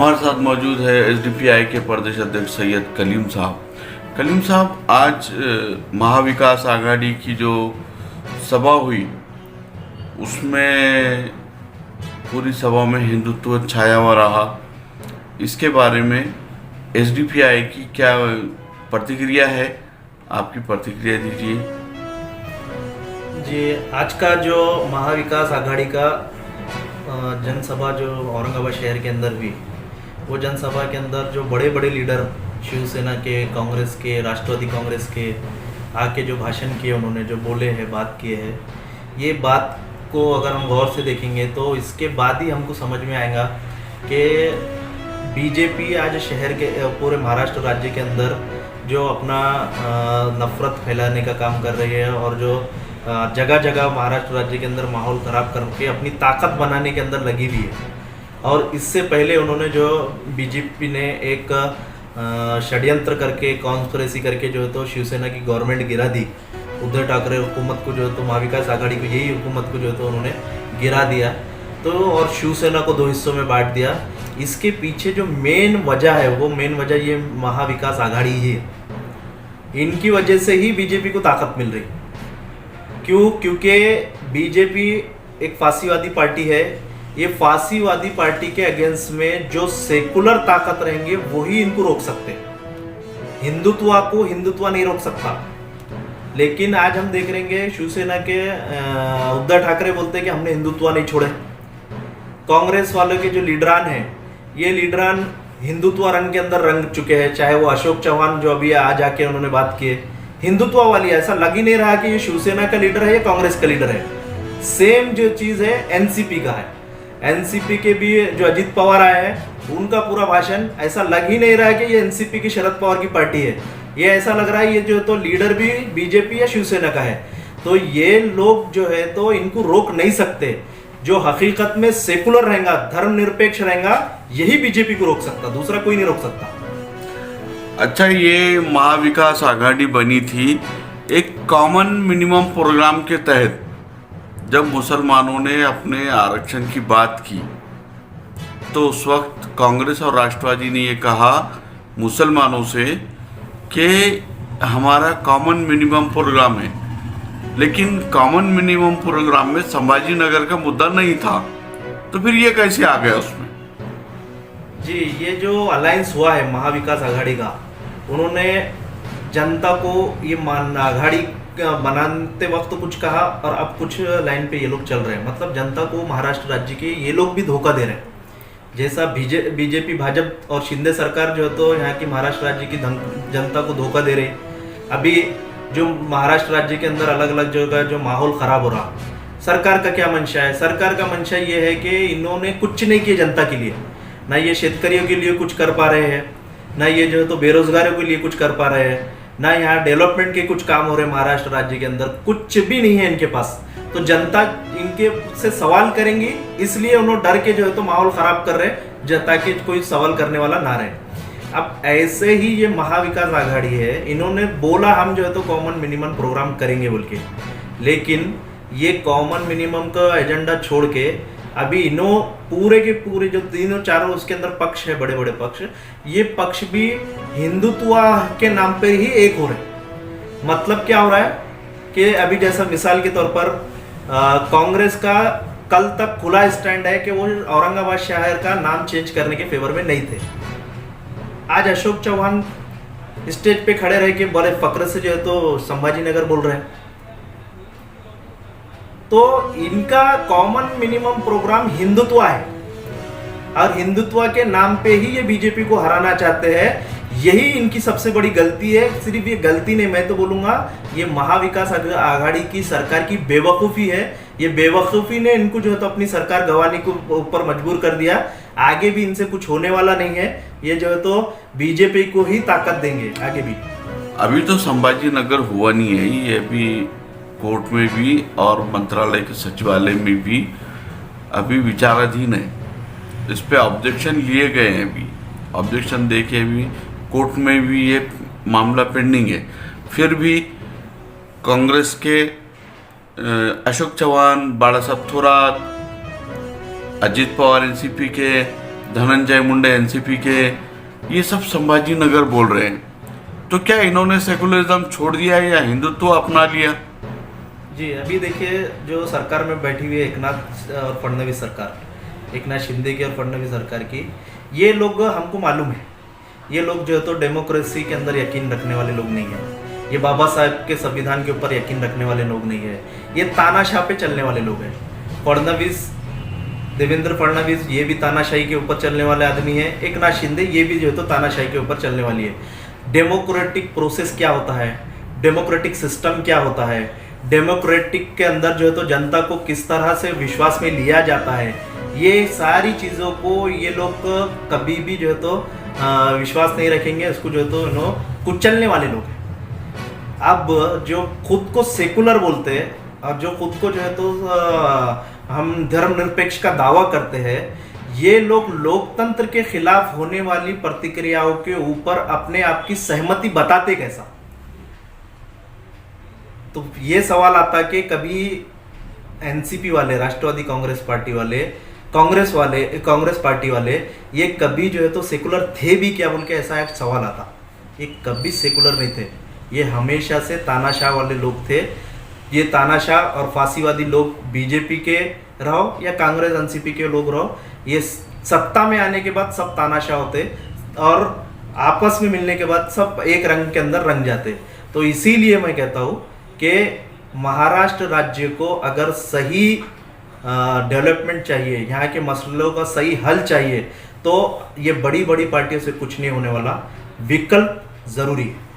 हमारे साथ मौजूद है एसडीपीआई के प्रदेश अध्यक्ष सैयद कलीम साहब। कलीम साहब, आज महाविकास आघाड़ी की जो सभा हुई उसमें पूरी सभा में हिंदुत्व छाया हुआ रहा। इसके बारे में एसडीपीआई की क्या प्रतिक्रिया है? आपकी प्रतिक्रिया दीजिए। जी, आज का जो महाविकास आघाड़ी का जनसभा जो औरंगाबाद शहर के अंदर हुई, वो जनसभा के अंदर जो बड़े बड़े लीडर शिवसेना के, कांग्रेस के, राष्ट्रवादी कांग्रेस के आके जो भाषण किए, उन्होंने जो बोले हैं, बात किए हैं, ये बात को अगर हम गौर से देखेंगे तो इसके बाद ही हमको समझ में आएगा कि बीजेपी आज शहर के, पूरे महाराष्ट्र राज्य के अंदर जो अपना नफरत फैलाने का काम कर रही है और जो जगह जगह महाराष्ट्र राज्य के अंदर माहौल ख़राब करके अपनी ताकत बनाने के अंदर लगी हुई है। और इससे पहले उन्होंने जो बीजेपी ने एक षड्यंत्र करके, कॉन्स्पिरेसी करके जो है तो शिवसेना की गवर्नमेंट गिरा दी, उद्धव ठाकरे हुकूमत को जो है तो महाविकास आघाड़ी को, यही हुकूमत को जो है तो उन्होंने गिरा दिया तो, और शिवसेना को दो हिस्सों में बांट दिया। इसके पीछे जो मेन वजह है, वो मेन वजह ये महाविकास आघाड़ी ही है। इनकी वजह से ही बीजेपी को ताकत मिल रही। क्यों? क्योंकि बीजेपी एक फांसीवादी पार्टी है। ये फांसीवादी पार्टी के अगेंस्ट में जो सेकुलर ताकत रहेंगे वही इनको रोक सकते हैं। हिंदुत्व को हिंदुत्व नहीं रोक सकता। लेकिन आज हम देख रहे हैं शिवसेना के उद्धव ठाकरे बोलते हैं कि हमने हिंदुत्व नहीं छोड़े। कांग्रेस वालों के जो लीडरान हैं, ये लीडरान हिंदुत्व रंग के अंदर रंग चुके हैं। चाहे वो अशोक चौहान जो अभी आज आके उन्होंने बात की है, हिंदुत्व वाली, ऐसा लग ही नहीं रहा कि ये शिवसेना का लीडर है या कांग्रेस का लीडर है। सेम जो चीज है एनसीपी का है। एनसीपी के भी जो अजीत पवार आए हैं, उनका पूरा भाषण ऐसा लग ही नहीं रहा है कि ये एनसीपी की शरद पवार की पार्टी है। ये ऐसा लग रहा है ये जो तो लीडर भी बीजेपी या शिवसेना का है। तो ये लोग जो है तो इनको रोक नहीं सकते। जो हकीकत में सेकुलर रहेगा, धर्मनिरपेक्ष रहेगा, यही बीजेपी को रोक सकता, दूसरा कोई नहीं रोक सकता। अच्छा, ये महाविकास आघाड़ी बनी थी एक कॉमन मिनिमम प्रोग्राम के तहत। जब मुसलमानों ने अपने आरक्षण की बात की तो उस वक्त कांग्रेस और राष्ट्रवादी ने ये कहा मुसलमानों से कि हमारा कॉमन मिनिमम प्रोग्राम है, लेकिन कॉमन मिनिमम प्रोग्राम में संभाजी नगर का मुद्दा नहीं था। तो फिर ये कैसे आ गया उसमें? जी, ये जो अलायंस हुआ है महाविकास आघाड़ी का, उन्होंने जनता को ये आघाड़ी बनाते वक्त तो कुछ कहा और अब कुछ लाइन पे ये लोग चल रहे हैं। मतलब जनता को, महाराष्ट्र राज्य के ये लोग भी धोखा दे रहे हैं। जैसा बीजेपी, भाजपा और शिंदे सरकार जो है तो यहाँ की महाराष्ट्र राज्य की जनता को धोखा दे रही। अभी जो महाराष्ट्र राज्य के अंदर अलग अलग जगह जो माहौल खराब हो रहा, सरकार का क्या मंशा है? सरकार का मंशा ये है कि इन्होंने कुछ नहीं किया जनता के लिए। ना ये शेतकरियों के लिए कुछ कर पा रहे हैं, ना ये जो है तो बेरोजगारों के लिए कुछ कर पा रहे हैं, ना यहाँ डेवलपमेंट के कुछ काम हो रहे हैं। महाराष्ट्र राज्य के अंदर कुछ भी नहीं है इनके पास। तो जनता इनके से सवाल करेंगी, इसलिए उन्होंने डर के जो है तो माहौल खराब कर रहे हैं ताकि कोई सवाल करने वाला ना रहे। अब ऐसे ही ये महाविकास आघाड़ी है, इन्होंने बोला हम जो है तो कॉमन मिनिमम प्रोग्राम करेंगे बोल के, लेकिन ये कॉमन मिनिमम का एजेंडा छोड़ के अभी इन्हों पूरे के पूरे जो तीनों चारों उसके अंदर पक्ष है, बड़े बड़े पक्ष, ये पक्ष भी हिंदुत्व के नाम पे ही एक हो रहे। मतलब क्या हो रहा है कि अभी जैसा मिसाल के तौर पर कांग्रेस का कल तक खुला स्टैंड है कि वो औरंगाबाद शहर का नाम चेंज करने के फेवर में नहीं थे। आज अशोक चौहान स्टेज पे खड़े रह के बड़े फक्र से जो है तो संभाजी नगर बोल रहे हैं। तो इनका कॉमन मिनिमम प्रोग्राम हिंदुत्व है और हिंदुत्व के नाम पे ही ये बीजेपी को हराना चाहते हैं। यही इनकी सबसे बड़ी गलती है। सिर्फ ये गलती नहीं, मैं तो बोलूंगा ये महाविकास आघाड़ी की सरकार की बेवकूफ़ी है। ये बेवकूफ़ी ने इनको जो है तो अपनी सरकार गंवाने के ऊपर मजबूर कर दिया। आगे भी इनसे कुछ होने वाला नहीं है। ये जो है तो बीजेपी को ही ताकत देंगे आगे भी। अभी तो संभाजी नगर हुआ नहीं है, ये अभी कोर्ट में भी और मंत्रालय के सचिवालय में भी अभी विचाराधीन है। इस पे ऑब्जेक्शन लिए गए हैं, अभी ऑब्जेक्शन दे के भी कोर्ट में भी ये मामला पेंडिंग है। फिर भी कांग्रेस के अशोक चौहान, बाला साहब थोरात, अजीत पवार एनसीपी के, धनंजय मुंडे एनसीपी के, ये सब संभाजी नगर बोल रहे हैं। तो क्या इन्होंने सेकुलरिज्म छोड़ दिया या हिंदुत्व अपना लिया? जी, अभी देखिए जो सरकार में बैठी हुई है एकनाथ और फडणवीस सरकार, एकनाथ शिंदे की और फडणवीस सरकार की, ये लोग हमको मालूम है, ये लोग जो है तो डेमोक्रेसी के अंदर यकीन रखने वाले लोग नहीं हैं। ये बाबा साहब के संविधान के ऊपर यकीन रखने वाले लोग नहीं है। ये तानाशाह पे चलने वाले लोग हैं। फडणवीस, देवेंद्र फडणवीस, ये भी तानाशाही के ऊपर चलने वाले आदमी है। एकनाथ शिंदे, ये भी जो है तो तानाशाही के ऊपर चलने वाली है। डेमोक्रेटिक प्रोसेस क्या होता है, डेमोक्रेटिक सिस्टम क्या होता है, डेमोक्रेटिक के अंदर जो है तो जनता को किस तरह से विश्वास में लिया जाता है, ये सारी चीज़ों को ये लोग कभी भी जो है तो विश्वास नहीं रखेंगे। इसको जो है तो कुचलने वाले लोग हैं। अब जो खुद को सेकुलर बोलते हैं और जो खुद को जो है तो हम धर्मनिरपेक्ष का दावा करते हैं, ये लोग लोकतंत्र के खिलाफ होने वाली प्रतिक्रियाओं के ऊपर अपने आप की सहमति बताते कैसा? तो ये सवाल आता कि कभी एनसीपी वाले, राष्ट्रवादी कांग्रेस पार्टी वाले, कांग्रेस पार्टी वाले, ये कभी जो है तो सेकुलर थे भी क्या बोल के ऐसा एक सवाल आता। ये कभी सेकुलर नहीं थे, ये हमेशा से तानाशाह वाले लोग थे। ये तानाशाह और फांसीवादी लोग बीजेपी के रहो या कांग्रेस एनसीपी के लोग रहो, ये सत्ता में आने के बाद सब तानाशाह होते और आपस में मिलने के बाद सब एक रंग के अंदर रंग जाते। तो इसीलिए मैं कहता हूँ कि महाराष्ट्र राज्य को अगर सही डेवलपमेंट चाहिए, यहाँ के मसलों का सही हल चाहिए, तो ये बड़ी बड़ी पार्टियों से कुछ नहीं होने वाला, विकल्प जरूरी है।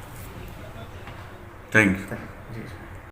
Thank you. जी।